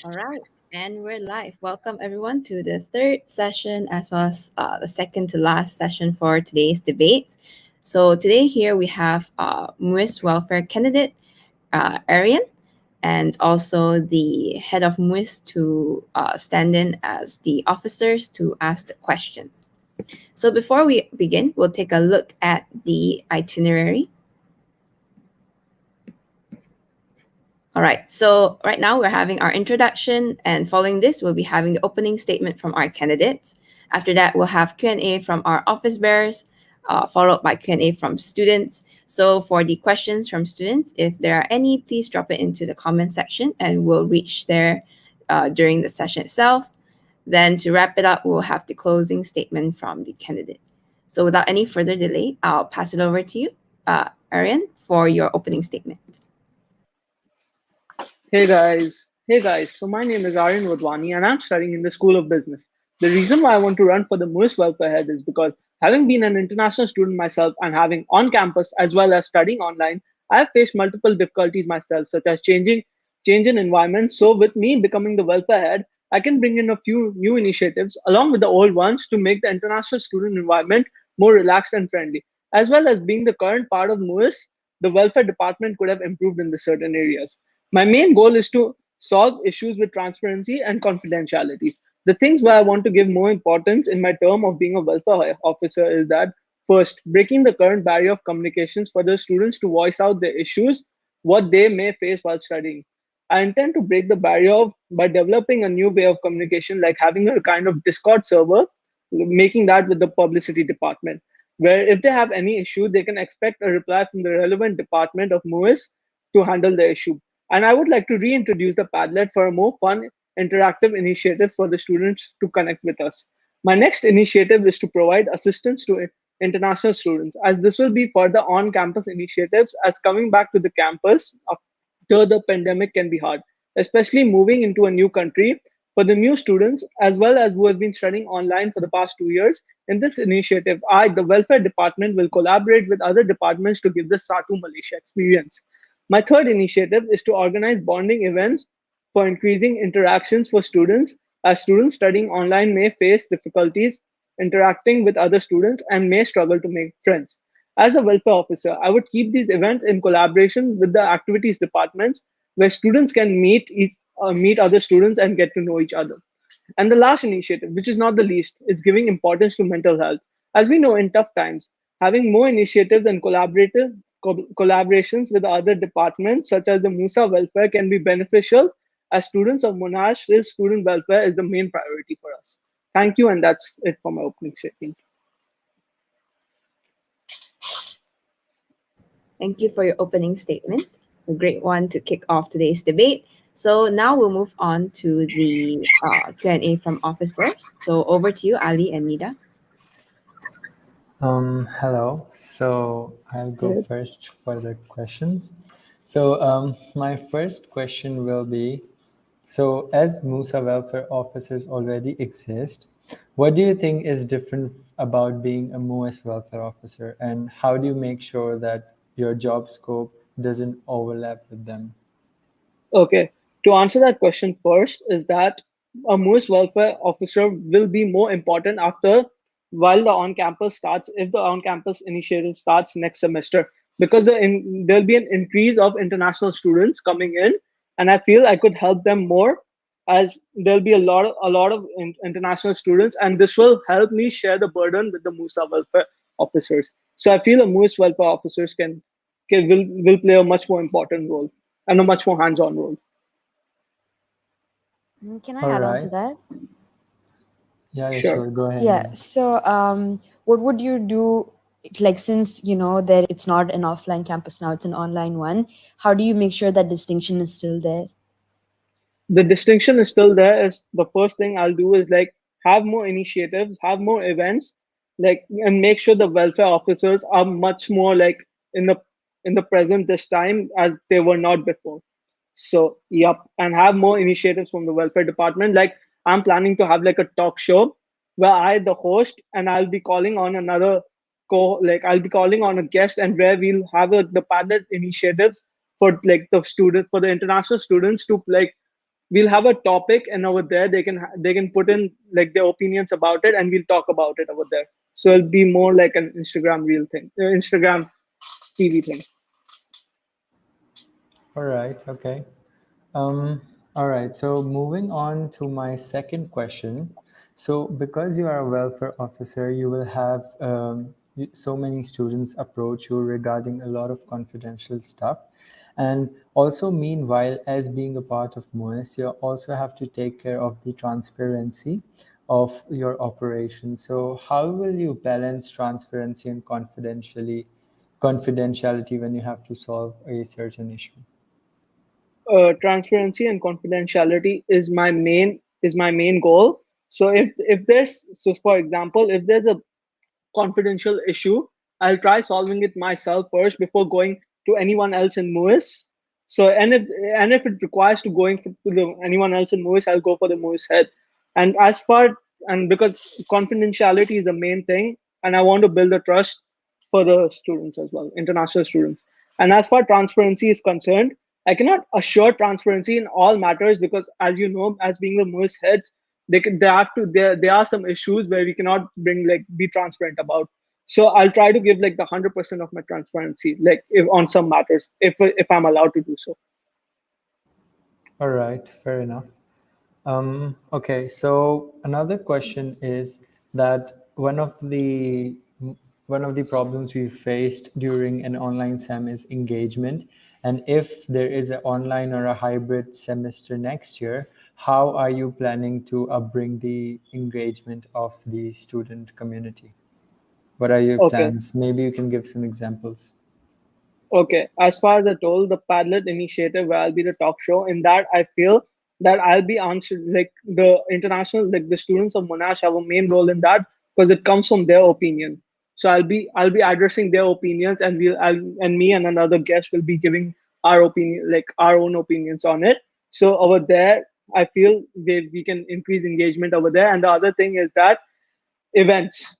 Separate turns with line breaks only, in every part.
All right, and we're live. Welcome everyone to the third session as well as the second to last session for today's debates. So today here we have MUISS Welfare candidate Arian and also the head of MUISS to stand in as the officers to ask the questions. So before we begin, we'll take a look at the itinerary. All right. So right now we're having our introduction, and following this, we'll be having the opening statement from our candidates. After that, we'll have Q&A from our office bearers, followed by Q&A from students. So for the questions from students, if there are any, please drop it into the comment section, and we'll reach there during the session itself. Then to wrap it up, we'll have the closing statement from the candidate. So without any further delay, I'll pass it over to you, Arian, for your opening statement.
Hey guys. So my name is Aryan Wadwani and I'm studying in the School of Business. The reason why I want to run for the MUISS Welfare Head is because having been an international student myself and having on campus as well as studying online, I have faced multiple difficulties myself, such as change in environment. So with me becoming the welfare head, I can bring in a few new initiatives along with the old ones to make the international student environment more relaxed and friendly. As well as being the current part of MUISS, the welfare department could have improved in the certain areas. My main goal is to solve issues with transparency and confidentialities. The things where I want to give more importance in my term of being a welfare officer is that first, breaking the current barrier of communications for the students to voice out their issues, what they may face while studying. I intend to break the barrier by developing a new way of communication, like having a kind of Discord server, making that with the publicity department, where if they have any issue, they can expect a reply from the relevant department of MUIS to handle the issue. And I would like to reintroduce the Padlet for a more fun, interactive initiative for the students to connect with us. My next initiative is to provide assistance to international students, as this will be further on campus initiatives, as coming back to the campus after the pandemic can be hard, especially moving into a new country. For the new students, as well as who have been studying online for the past 2 years, in this initiative, I, the welfare department, will collaborate with other departments to give the Satu Malaysia experience. My third initiative is to organize bonding events for increasing interactions for students, as students studying online may face difficulties interacting with other students and may struggle to make friends. As a welfare officer, I would keep these events in collaboration with the activities departments where students can meet other students and get to know each other. And the last initiative, which is not the least, is giving importance to mental health. As we know, in tough times, having more initiatives and collaborations with other departments, such as the MUSA welfare, can be beneficial. As students of Monash, this student welfare is the main priority for us. Thank you, and that's it for my opening statement.
Thank you for your opening statement. A great one to kick off today's debate. So now we'll move on to the Q&A from office bearers. So over to you, Ali and Nida.
Hello. So I'll go
Yeah.
first for the questions. So my first question will be, so as MUSA welfare officers already exist, what do you think is different about being a MUISS welfare officer, and how do you make sure that your job scope doesn't overlap with them?
Okay, to answer that question first, is that a MUISS welfare officer will be more important after while the on campus starts, if the on campus initiative starts next semester, because there'll be an increase of international students coming in, and I feel I could help them more as there'll be a lot of international students, and this will help me share the burden with the MUSA welfare officers. So I feel a MUISS welfare officers will play a much more important role and a much more hands-on role.
Can I
All
add on to
right.
that?
Yeah,
Sure.
sure. Go ahead,
Yeah.
Nida.
So, what would you do? Like, since there it's not an offline campus now, it's an online one. How do you make sure that distinction is still there?
The distinction is still there. Is the first thing I'll do is like have more initiatives, have more events, like and make sure the welfare officers are much more like in the in the present this time as they were not before. So yep, and have more initiatives from the welfare department. Like I'm planning to have like a talk show where I the host and I'll be calling on another I'll be calling on a guest and where we'll have the pilot initiatives for like the student for the international students to like we'll have a topic and over there they can put in like their opinions about it and we'll talk about it over there, so it'll be more like an Instagram reel thing, Instagram TV thing.
All right. Okay. Um, all right. So moving on to my second question. So because you are a welfare officer, you will have so many students approach you regarding a lot of confidential stuff. And also, meanwhile, as being a part of MUISS, you also have to take care of the transparency of your operation. So how will you balance transparency and confidentiality when you have to solve a certain issue?
Transparency and confidentiality is my main goal. So if there's so for example, if there's a confidential issue, I'll try solving it myself first before going to anyone else in MUIS. So and if it requires to going to anyone else in MUIS, I'll go for the MUIS head. And as far and because confidentiality is the main thing, and I want to build a trust for the students as well, international students. And as far transparency is concerned, I cannot assure transparency in all matters because, as you know, as being the MUIS heads, they have to there are some issues where we cannot bring like be transparent about. So I'll try to give like the 100% of my transparency, like if on some matters, if I'm allowed to do so.
All right, fair enough. Okay, so another question is that one of the problems we faced during an online SEM is engagement. And if there is an online or a hybrid semester next year, how are you planning to upbring the engagement of the student community? What are your
Okay.
plans? Maybe you can give some examples.
Okay, as far as I told, the Padlet initiative where I'll be the talk show, in that I feel that I'll be answering like the international, like the students of Monash have a main role in that because it comes from their opinion. So I'll be addressing their opinions, and and me and another guest will be giving our opinion, like our own opinions on it. So over there, I feel we can increase engagement over there. And the other thing is that events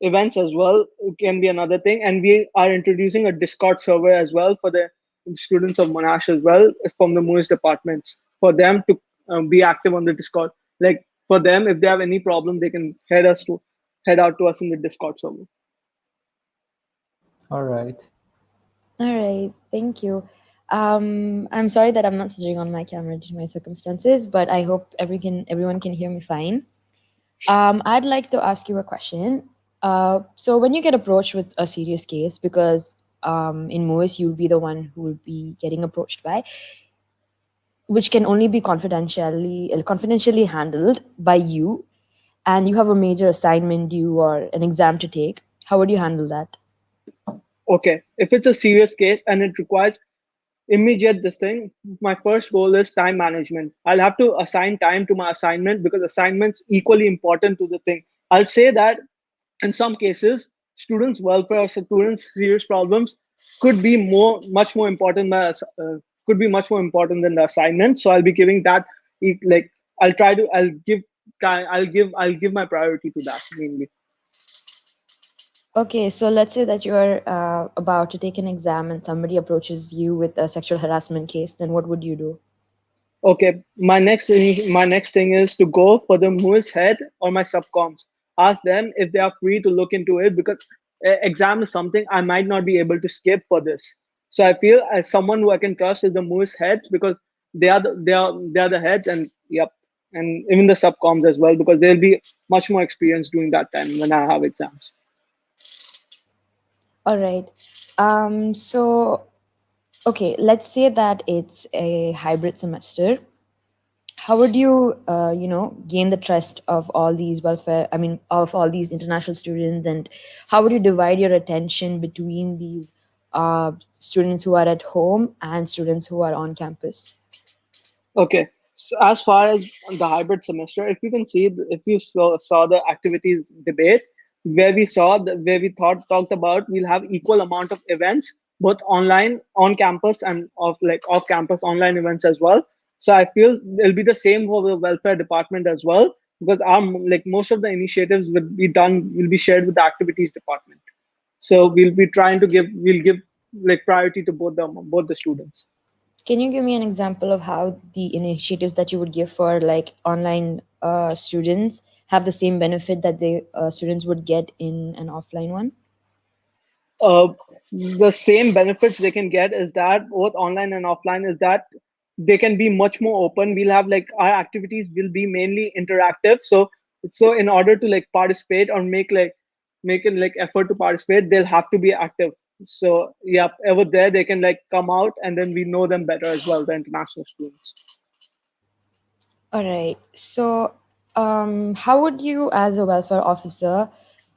events as well can be another thing, and we are introducing a Discord server as well for the students of Monash as well from the MUIS departments for them to be active on the Discord. Like for them, if they have any problem, they can head out to us in the Discord server.
All right.
All right, thank you. I'm sorry that I'm not switching on my camera due to my circumstances, but I hope everyone can hear me fine. I'd like to ask you a question. So when you get approached with a serious case, because in MOIS you'll be the one who will be getting approached by, which can only be confidentially handled by you, and you have a major assignment due or an exam to take, how would you handle that?
Okay, if it's a serious case and it requires immediate this thing, my first goal is time management. I'll have to assign time to my assignment because assignments equally important to the thing. I'll say that in some cases, students' welfare or students' serious problems could be much more important. Could be much more important than the assignment. So I'll be giving that. Like I'll give time. I'll give my priority to that mainly.
Okay, so let's say that you are about to take an exam and somebody approaches you with a sexual harassment case, then what would you do?
Okay, my next thing is to go for the MUIS head or my subcoms. Ask them if they are free to look into it because exam is something I might not be able to skip for this. So I feel as someone who I can trust is the MUIS heads because they are the heads, and yep, and even the subcoms as well because they'll be much more experienced during that time when I have exams.
All right. So okay, let's say that it's a hybrid semester. How would you, gain the trust of all these of all these international students, and how would you divide your attention between these students who are at home and students who are on campus?
Okay. So as far as the hybrid semester, if you can see, if you saw the activities debate, where we talked about, we'll have equal amount of events, both online, on campus, and off campus online events as well. So I feel it'll be the same for the welfare department as well, because our like most of the initiatives will be shared with the activities department. So we'll give like priority to both the students.
Can you give me an example of how the initiatives that you would give for like online students have the same benefit that the students would get in an offline one?
uh, the same benefits they can get is that both online and offline is that they can be much more open. We'll have like our activities will be mainly interactive. So in order to like participate or make an like effort to participate, they'll have to be active. So yeah, over there they can like come out, and then we know them better as well, the international students.
All right. So, how would you, as a welfare officer,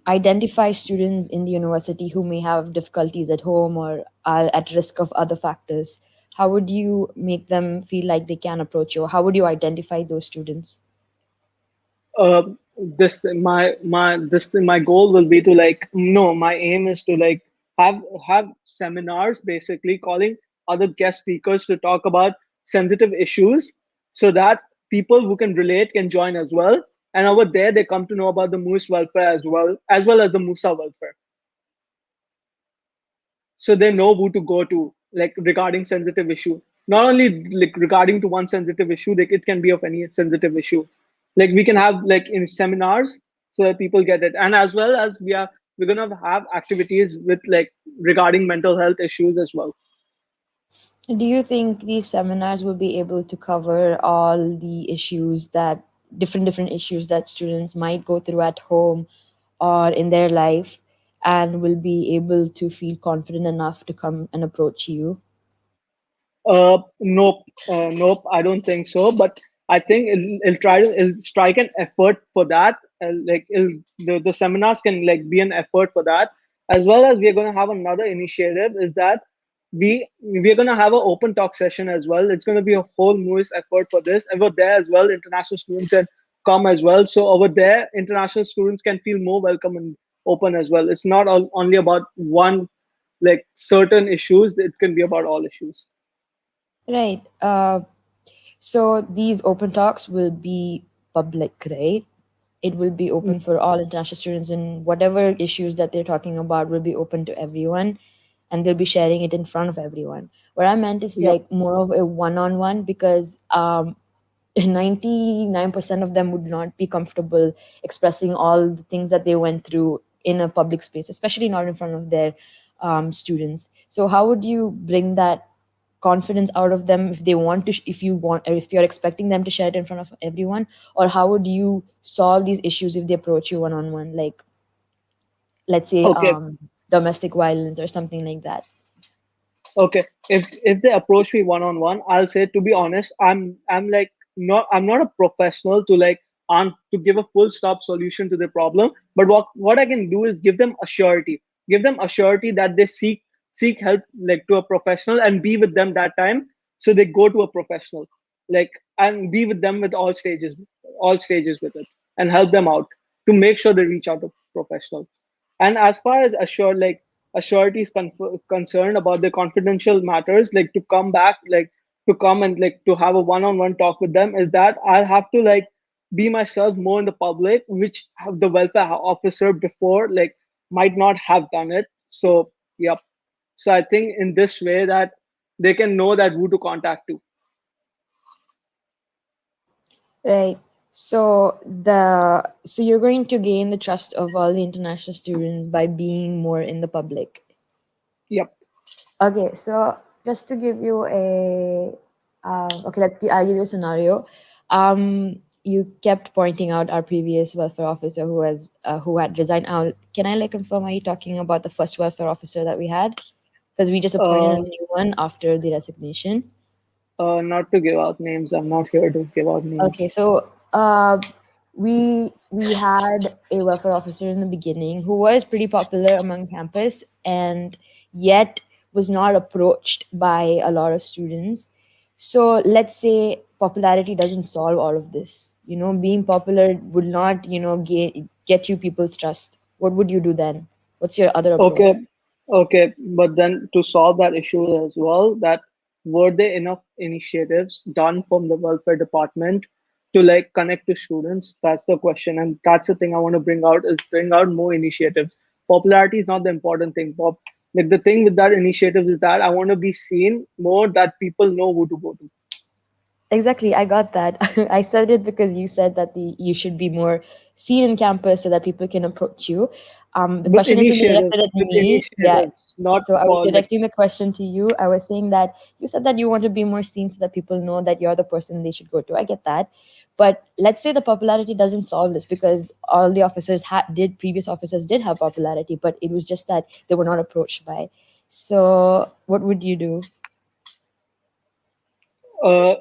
identify students in the university who may have difficulties at home or are at risk of other factors? How would you make them feel like they can approach you? How would you identify those students?
uh, my goal will be to like, no, my aim is to like have seminars, basically calling other guest speakers to talk about sensitive issues, so that people who can relate can join as well, and over there they come to know about the MUISS welfare as well as the MUSA welfare, so they know who to go to, like regarding sensitive issue, not only like regarding to one sensitive issue, like it can be of any sensitive issue, like we can have like in seminars, so that people get it, and as well as we're gonna have activities with like regarding mental health issues as well.
Do you think these seminars will be able to cover all the issues that different issues that students might go through at home or in their life and will be able to feel confident enough to come and approach you?
Nope, nope. I don't think so. But I think it'll strike an effort for that. The seminars can like be an effort for that, as well as we're going to have another initiative. Is that we're going to have an open talk session as well. It's going to be a whole MUIS effort for this. Over there as well, international students can come as well. So over there, international students can feel more welcome and open as well. It's not only about one like certain issues. It can be about all issues.
Right. So these open talks will be public, right? It will be open for all international students, and whatever issues that they're talking about will be open to everyone, and they'll be sharing it in front of everyone. What I meant is
Yep.
like more of a one-on-one, because 99% of them would not be comfortable expressing all the things that they went through in a public space, especially not in front of their students. So how would you bring that confidence out of them if they want to if you want, or if you're expecting them to share it in front of everyone? Or how would you solve these issues if they approach you one on one, like let's say
Okay.
domestic violence or something like that?
Okay. If they approach me one on one, I'll say, to be honest, I'm like I'm not a professional to like to give a full stop solution to the problem. But what I can do is give them a surety. Give them a surety that they seek help like to a professional, and be with them that time. So they go to a professional, like, and be with them with all stages with it, and help them out to make sure they reach out to professional. And as far as assurity is concerned about the confidential matters, like to come back, like to come and like to have a one-on-one talk with them, is that I'll have to like be myself more in the public, which the welfare officer before like might not have done it. So yep. So I think in this way that they can know that who to contact to.
Right. So you're going to gain the trust of all the international students by being more in the public.
Yep.
Okay, so just to give you a okay, I'll give you a scenario. You kept pointing out our previous welfare officer who had resigned out. Can I like confirm, are you talking about the first welfare officer that we had? Because we just appointed a
Uh,
new one after the resignation.
Not to give out names. I'm not here to give out names.
Okay, so we had a welfare officer in the beginning who was pretty popular among campus, and yet was not approached by a lot of students. So let's say popularity doesn't solve all of this. You know, being popular would not, get you people's trust. What would you do then? What's your other approach?
Okay, okay, but then to solve that issue as well, that were there enough initiatives done from the welfare department to like connect to students? That's the question, and that's the thing I want to bring out more initiatives. Popularity is not the important thing. Like the thing with that initiative is that I want to be seen more, that people know who to go to.
Exactly, I got that. I said it because you said that you should be more seen in campus so that people can approach you. The question isn't directed at
With
me. Yeah,
initiatives, not
so I was
for like.
directing the question to you. I was saying that you said that you want to be more seen so that people know that you're the person they should go to. I get that. But let's say the popularity doesn't solve this, because all the officers previous officers did have popularity, but it was just that they were not approached by. So, what would you do?
uh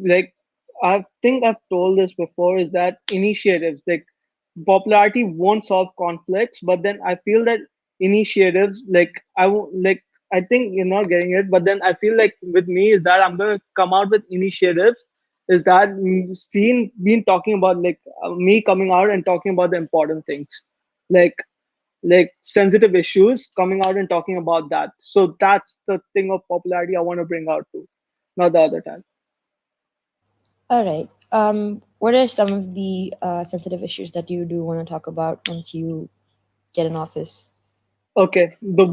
like I think I've told this before, is that initiatives, like popularity won't solve conflicts, but then I feel that initiatives, like I won't like I think you're not getting it, but then I feel like with me is that I'm gonna come out with initiatives, is that seen been talking about, like me coming out and talking about the important things, like sensitive issues, coming out and talking about that. So that's the thing of popularity I want to bring out to, not the other time.
All right. What are some of the sensitive issues that you do want to talk about once you get in office?
Okay, the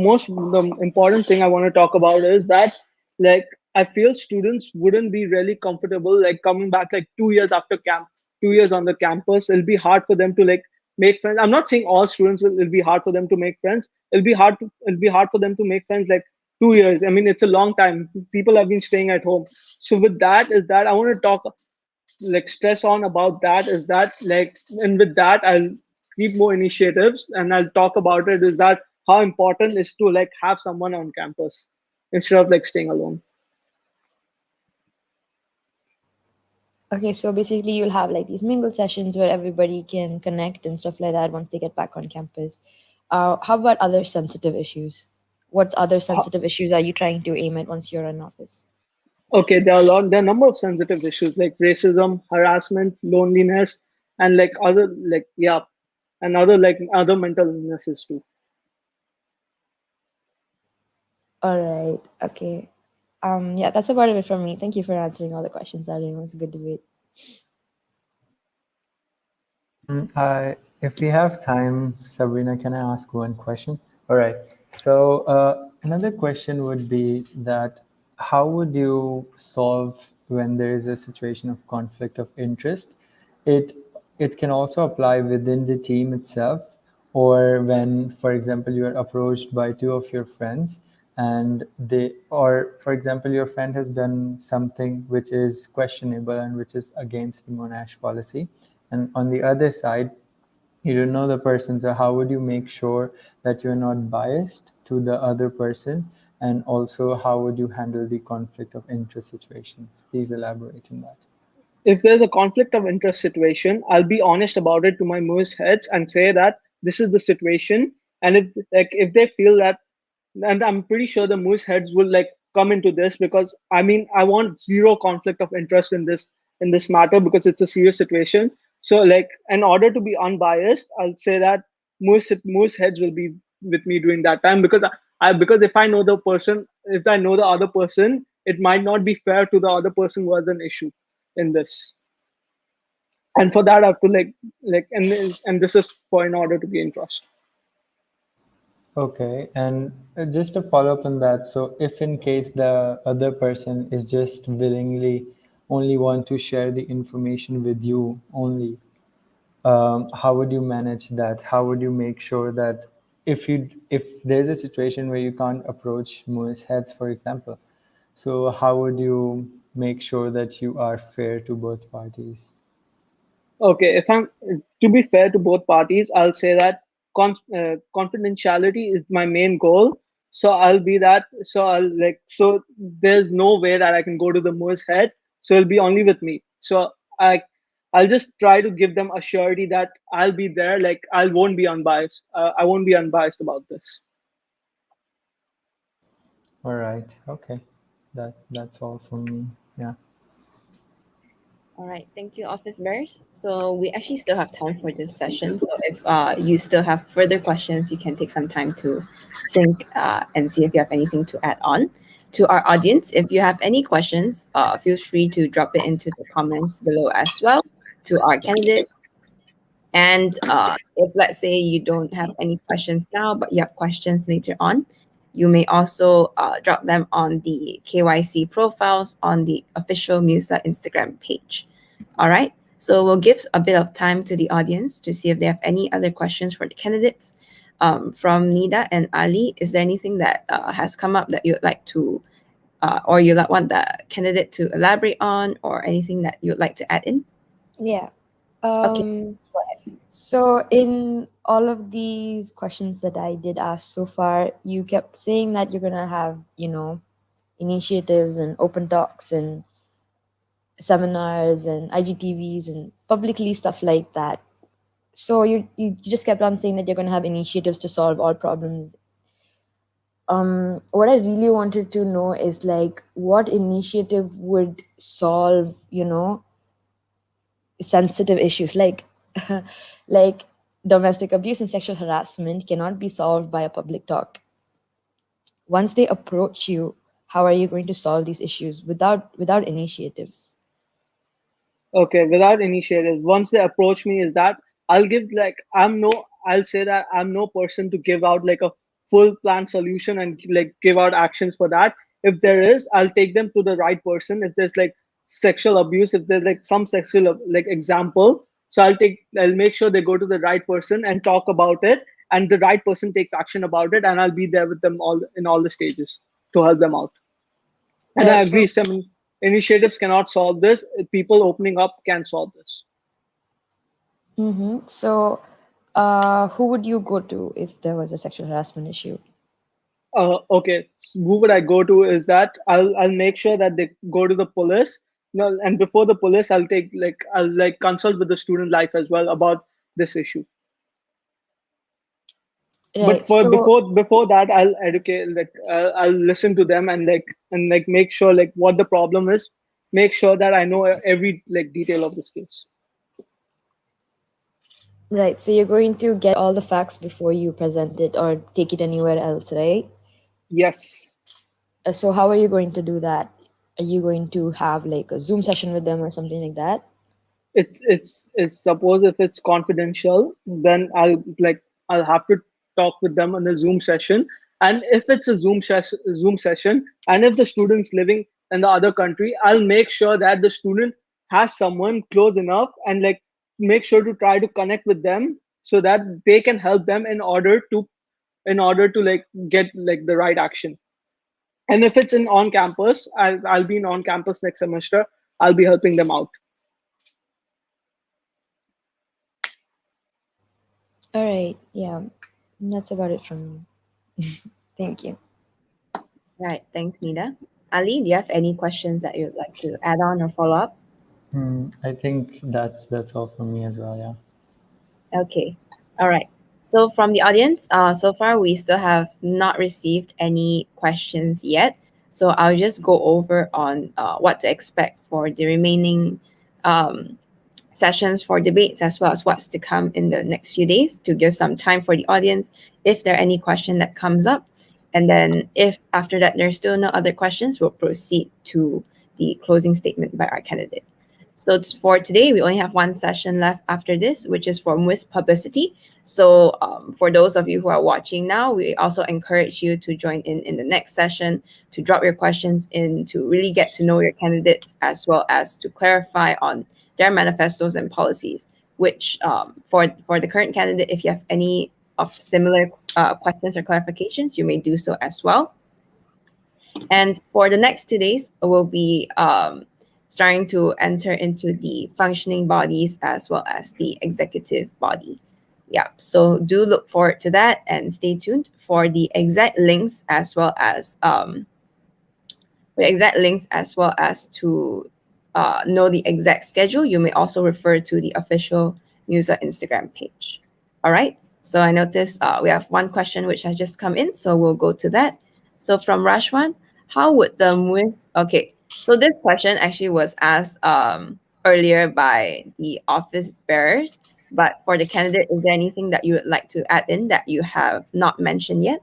important thing I want to talk about is that, like, I feel students wouldn't be really comfortable like coming back like 2 years after camp, 2 years on the campus. It'll be hard for them to like make friends. I'm not saying all students will. It'll be hard for them to make friends. It'll be hard for them to make friends like 2 years. I mean, it's a long time. People have been staying at home. So with that is that I want to talk, like stress on about that, is that like, and with that I'll keep more initiatives and I'll talk about it, is that how important is to like have someone on campus instead of like staying alone.
Okay, so basically you'll have like these mingle sessions where everybody can connect and stuff like that once they get back on campus. How about other sensitive issues? What other
Ho-
sensitive issues are you trying to aim at once you're in office?
okay, there are a number of sensitive issues like racism, harassment, loneliness, and like other, like, yeah, and other, like other mental illnesses too.
All right. Okay. Yeah, that's about it from me. Thank you for answering all the questions, Arlene. It was a good debate.
If we have time, Sabrina, can I ask one question? All right. So another question would be that how would you solve when there is a situation of conflict of interest? It it can also apply within the team itself, or when, for example, you are approached by two of your friends, and they, or for example, your friend has done something which is questionable and which is against the Monash policy, and on the other side you don't know the person, so how would you make sure that you're not biased to the other person, and also how would you handle the conflict of interest situations? Please elaborate on that.
If there's a conflict of interest situation, I'll be honest about it to my MUISS heads and say that this is the situation. And if they feel that, and I'm pretty sure the MUISS heads will like come into this, because I mean I want zero conflict of interest in this matter, because it's a serious situation. So like in order to be unbiased, I'll say that MUISS heads will be with me during that time, because because if I know the person, if I know the other person, it might not be fair to the other person who has an issue in this. And for that I have to and this is for in order to gain trust.
Okay, and just to follow up on that, so if in case the other person is just willingly only want to share the information with you only, how would you manage that? How would you make sure that if there's a situation where you can't approach Moise heads, for example, so how would you make sure that you are fair to both parties?
Okay, if I'm to be fair to both parties, I'll say that confidentiality is my main goal. So I'll be that. So there's no way that I can go to the Moose head. So it'll be only with me. So I I'll just try to give them a surety that I'll be there. Like I won't be unbiased. I won't be unbiased about this.
All right. Okay. That's all from me. Yeah.
All right, thank you, Office Bears. So we actually still have time for this session. So if you still have further questions, you can take some time to think and see if you have anything to add on. To our audience, if you have any questions, feel free to drop it into the comments below as well. To our candidate, and if let's say you don't have any questions now, but you have questions later on, you may also drop them on the KYC profiles on the official MUSA Instagram page. All right. So we'll give a bit of time to the audience to see if they have any other questions for the candidates. From Nida and Ali, is there anything that has come up that you'd like to, or you like want the candidate to elaborate on, or anything that you'd like to add in?
Yeah.
Okay,
Um,
go ahead.
So, in all of these questions that I did ask so far, you kept saying that you're gonna have, initiatives and open talks and seminars and IGTVs and publicly stuff like that. So you just kept on saying that you're gonna have initiatives to solve all problems. What I really wanted to know is like what initiative would solve, sensitive issues like domestic abuse and sexual harassment cannot be solved by a public talk. Once they approach you, how are you going to solve these issues without initiatives?
Okay, without initiative. Once they approach me, is that I'll give like I'll say that I'm no person to give out like a full plan solution and like give out actions for that. If there is, I'll take them to the right person. If there's like sexual abuse, if there's like some sexual like example, so I'll make sure they go to the right person and talk about it, and the right person takes action about it, and I'll be there with them all in all the stages to help them out. And I
Right.
agree,
So,
some initiatives cannot solve this. People opening up can solve this.
who would you go to if there was a sexual harassment issue?
Okay, who would I go to is that I'll make sure that they go to the police. No, and before the police, I'll like consult with the student life as well about this issue. But
Right.
for
So,
before that, I'll educate like I'll listen to them and like make sure like what the problem is. Make sure that I know every like detail of this case.
right. So you're going to get all the facts before you present it or take it anywhere else, right?
Yes.
So how are you going to do that? Are you going to have like a Zoom session with them or something like that?
It's suppose if it's confidential, then I'll have to talk with them in a Zoom session. And if it's a Zoom session, and if the student's living in the other country, I'll make sure that the student has someone close enough and like make sure to try to connect with them so that they can help them in order to like get like the right action. And if it's in on campus, I'll be in on campus next semester. I'll be helping them out.
All right. Yeah. That's about it from me. Thank you.
Right. Thanks, Nida. Ali, do you have any questions that you'd like to add on or follow up?
I think that's all from me as well. Yeah.
Okay. All right. So from the audience, so far we still have not received any questions yet. So I'll just go over on what to expect for the remaining um, sessions for debates as well as what's to come in the next few days to give some time for the audience if there are any question that comes up. And then if after that there's still no other questions, we'll proceed to the closing statement by our candidate. So for today, we only have one session left after this, which is for MUISS publicity. So for those of you who are watching now, we also encourage you to join in the next session to drop your questions in to really get to know your candidates as well as to clarify on their manifestos and policies. Which for the current candidate, if you have any of similar questions or clarifications, you may do so as well. And for the next 2 days, we'll be starting to enter into the functioning bodies as well as the executive body. Yeah, so do look forward to that and stay tuned for the exact links as well as to know the exact schedule. You may also refer to the official MUSA Instagram page. All right. So I noticed we have one question which has just come in, so we'll go to that. So from Rashwan, how would the MUIS? Okay. So this question actually was asked earlier by the office bearers, but for the candidate, is there anything that you would like to add in that you have not mentioned yet?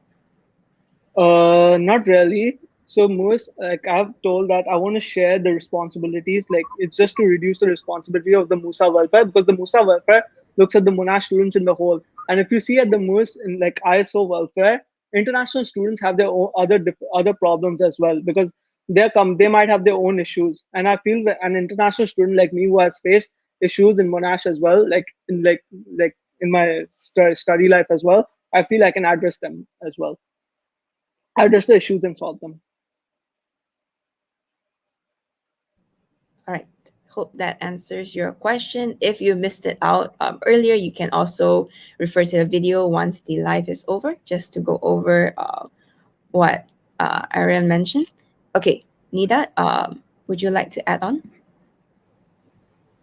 Not really. So most like I've told that I want to share the responsibilities. Like it's just to reduce the responsibility of the MUSA welfare because the MUSA welfare looks at the Monash students in the whole. And if you see at the MUS in like ISO welfare, international students have their own other problems as well because they might have their own issues. And I feel that an international student like me who has faced issues in Monash as well, like in my study life as well, I feel I can address them as well, address the issues and solve them.
All right. Hope that answers your question. If you missed it out earlier, you can also refer to the video once the live is over, just to go over what Arian mentioned. Okay, Nida, would you like to add on?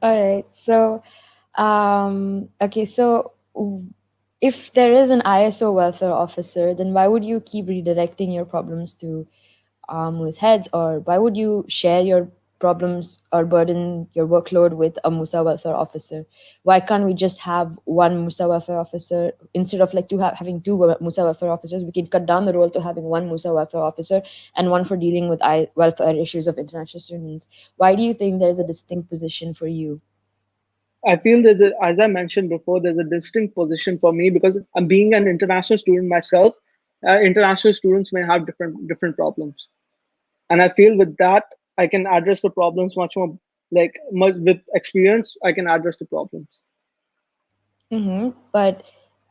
All right. So, okay. So, if there is an ISO welfare officer, then why would you keep redirecting your problems to MUISS heads, or why would you share your problems or burden your workload with a MUSA welfare officer? Why can't we just have one MUSA welfare officer instead of like having two MUSA welfare officers? We can cut down the role to having one MUSA welfare officer and one for dealing with welfare issues of international students. Why do you think there's a distinct position for you?
I feel as I mentioned before, there's a distinct position for me because I'm being an international student myself. International students may have different problems, and I feel with that I can address the problems much more, like much with experience. I can address the problems.
But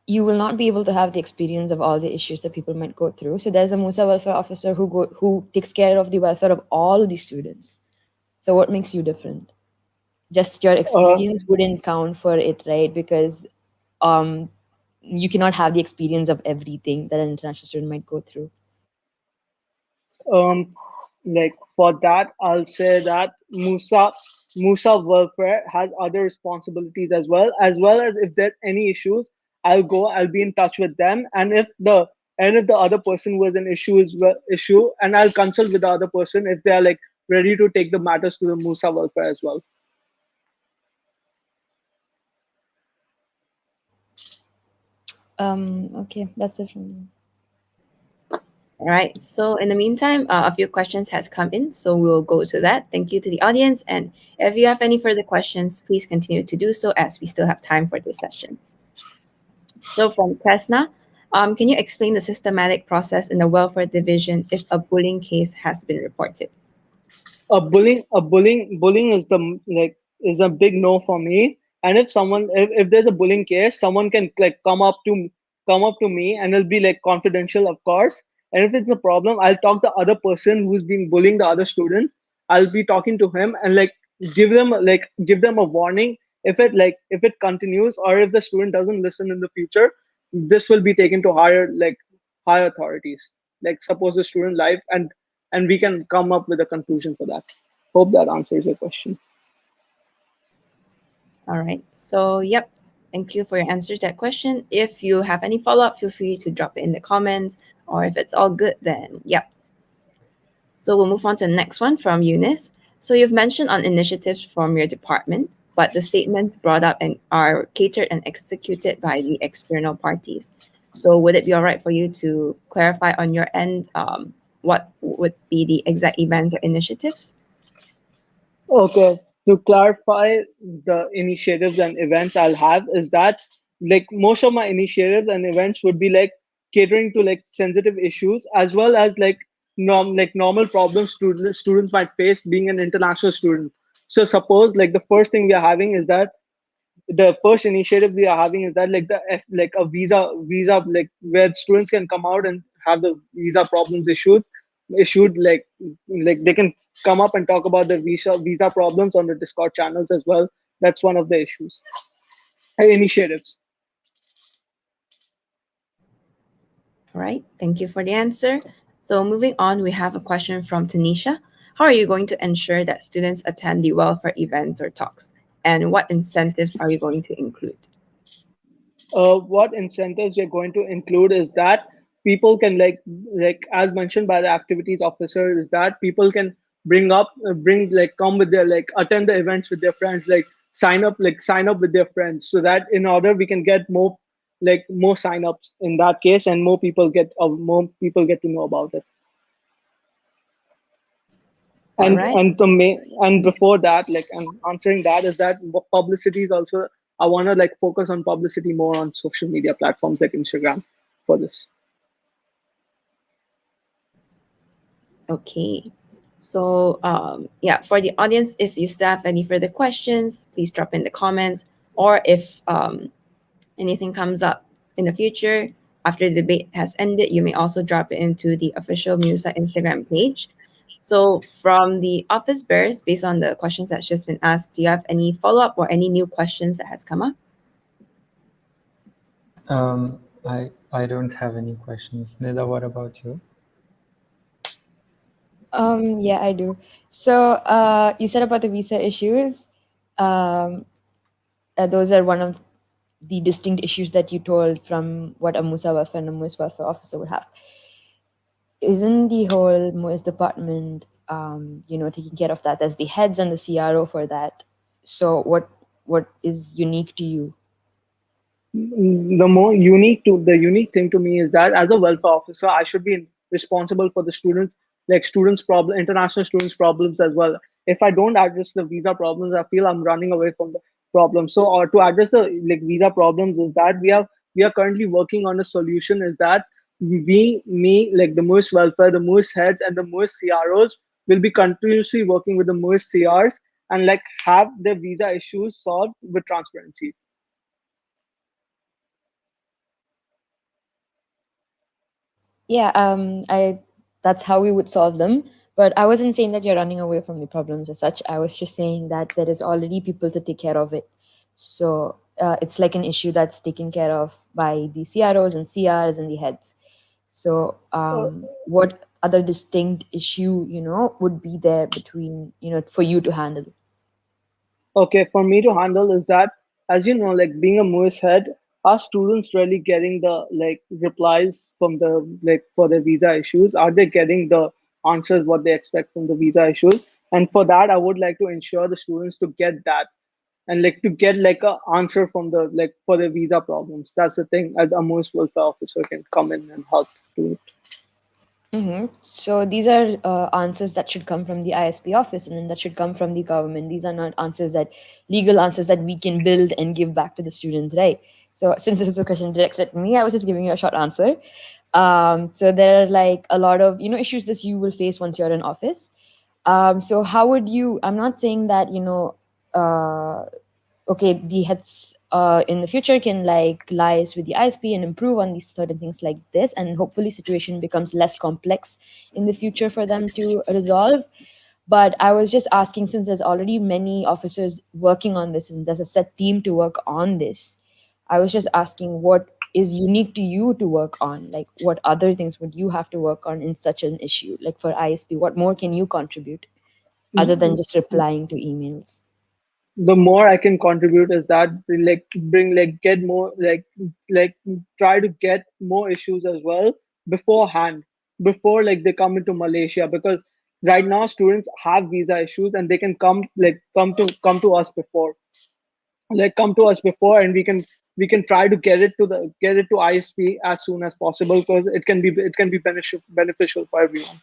you will not be able to have the experience of all the issues that people might go through. So there's a MUSA welfare officer who takes care of the welfare of all the students. So what makes you different? Just your
Uh,
experience wouldn't count for it, right? Because um you cannot have the experience of everything that an international student might go through.
um, like for that, I'll say that Musa welfare has other responsibilities as well as if there's any issues, I'll be in touch with them, and if the other person was an issue, and I'll consult with the other person if they are like ready to take the matters to the Musa welfare as well.
Okay, that's it from me.
All right. So in the meantime, a few questions has come in, so we'll go to that. Thank you to the audience, and if you have any further questions, please continue to do so as we still have time for this session. So from Kresna, can you explain the systematic process in the welfare division if a bullying case has been reported?
Bullying is is a big no for me. And if there's a bullying case, someone can like come up to me, and it'll be like confidential, of course. And if it's a problem, I'll talk the other person who's been bullying the other student. I'll be talking to him and like give them a warning. If it continues, or if the student doesn't listen in the future, this will be taken to higher authorities, like suppose the student life, and we can come up with a conclusion for that. Hope that answers your question.
All right. So, yep. Thank you for your answer to that question. If you have any follow up, feel free to drop it in the comments. Or if it's all good, then yep. So we'll move on to the next one from Eunice. So you've mentioned on initiatives from your department, but the statements brought up and are catered and executed by the external parties. So would it be all right for you to clarify on your end what would be the exact events or initiatives?
Okay, to clarify the initiatives and events I'll have is that like most of my initiatives and events would be like catering to like sensitive issues as well as like normal problems students might face being an international student. So suppose like the first thing we are having is that the first initiative we are having is that like a visa like where students can come out and have the visa problems issued like they can come up and talk about the visa problems on the Discord channels as well. That's one of the issues initiatives.
All right. Thank you for the answer. So moving on, we have a question from Tanisha. How are you going to ensure that students attend the welfare events or talks? And what incentives are you going to include?
What incentives we're going to include is that people can like as mentioned by the activities officer is that people can bring like come with their like attend the events with their friends, like sign up with their friends, so that in order we can get more sign-ups in that case, and more people get to know about it.
All right.
And before that, like, and answering that is that publicity is also, I want to like focus on publicity more on social media platforms like Instagram for this.
Okay. So, yeah, for the audience, if you still have any further questions, please drop in the comments. Or if anything comes up in the future after the debate has ended, you may also drop it into the official MUSA Instagram page. So, from the office bears, based on the questions that's just been asked, do you have any follow up or any new questions that has come up?
I don't have any questions. Nida, what about you?
Yeah, I do. So, you said about the visa issues. Um, those are one of the distinct issues that you told from what a MUSA welfare and a MUISS welfare officer would have. Isn't the whole MUISS department, taking care of that? There's the heads and the CRO for that. So, what is unique to you?
The unique thing to me is that as a welfare officer I should be responsible for the students, like students problem, international students problems as well. If I don't address the visa problems, I feel I'm running away from the problem. So or to address the like visa problems is that we are currently working on a solution, is that me like the MUISS welfare, the MUISS heads and the MUISS CROs will be continuously working with the MUISS CRs and like have the visa issues solved with transparency.
Yeah, I that's how we would solve them. But I wasn't saying that you're running away from the problems as such. I was just saying that there is already people to take care of it. So it's like an issue that's taken care of by the CROs and CRs and the heads. So what other distinct issue, would be there between, for you to handle?
Okay, for me to handle is that, as you know, like being a MUIS head, are students really getting the like replies from the like for the visa issues? Are they getting the answers what they expect from the visa issues? And for that, I would like to ensure the students to get that and like to get like a answer from the like for the visa problems. That's the thing. As a MUIS welfare officer can come in and help do it.
So these are answers that should come from the ISP office, and then that should come from the government. These are not answers that legal answers that we can build and give back to the students, right? So since this is a question directed at me, I was just giving you a short answer. So there are like a lot of issues that you will face once you're in office. So how would you? I'm not saying that okay, the heads in the future can like liaise with the ISP and improve on these certain things like this, and hopefully situation becomes less complex in the future for them to resolve. But I was just asking, since there's already many officers working on this and there's a set team to work on this, I was just asking what is unique to you to work on, like what other things would you have to work on in such an issue, like for ISP, what more can you contribute other than just replying to emails?
The more I can contribute is that like bring like get more like try to get more issues as well beforehand, before like they come into Malaysia, because right now students have visa issues and they can come to us before, and we can try to get it to ISP as soon as possible, because it can be beneficial for everyone.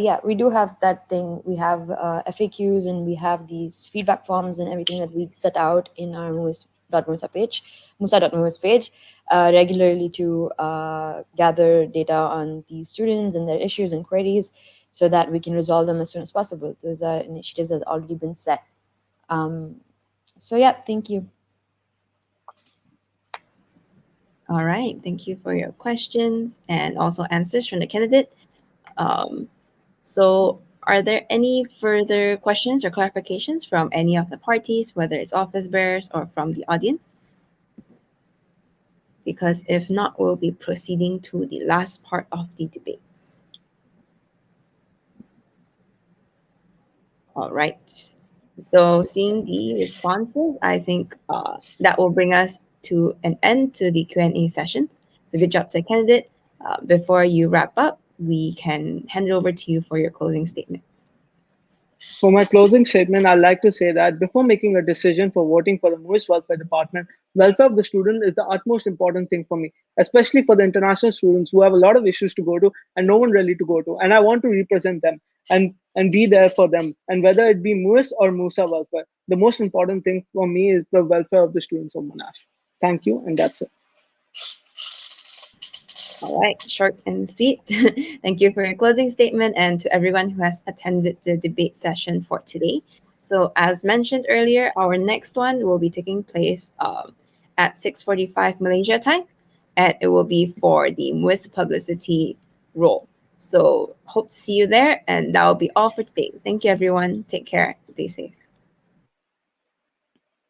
Yeah, we do have that thing. We have FAQs and we have these feedback forms and everything that we set out in our MUSA page, musa.muis page, regularly to gather data on these students and their issues and queries so that we can resolve them as soon as possible. Those are initiatives that have already been set. Um, so, yeah, thank you.
All right. Thank you for your questions and also answers from the candidate. Um, so, are there any further questions or clarifications from any of the parties, whether it's office bearers or from the audience? Because if not, we'll be proceeding to the last part of the debates. All right. So, seeing the responses, I think that will bring us to an end to the Q&A sessions. So, good job to the candidate. Before you wrap up, we can hand it over to you for your closing statement.
For my closing statement, I'd like to say that before making a decision for voting for the MUISS Welfare Department, welfare of the student is the utmost important thing for me, especially for the international students who have a lot of issues to go to and no one really to go to. And I want to represent them and be there for them. And whether it be MUISS or MUSA welfare, the most important thing for me is the welfare of the students of Monash. Thank you, and that's it.
All right, short and sweet. Thank you for your closing statement and to everyone who has attended the debate session for today. So, as mentioned earlier, our next one will be taking place at 6:45 Malaysia time. and it will be for the MUISS publicity role. So hope to see you there, and that will be all for today. Thank you, everyone. Take care. Stay safe.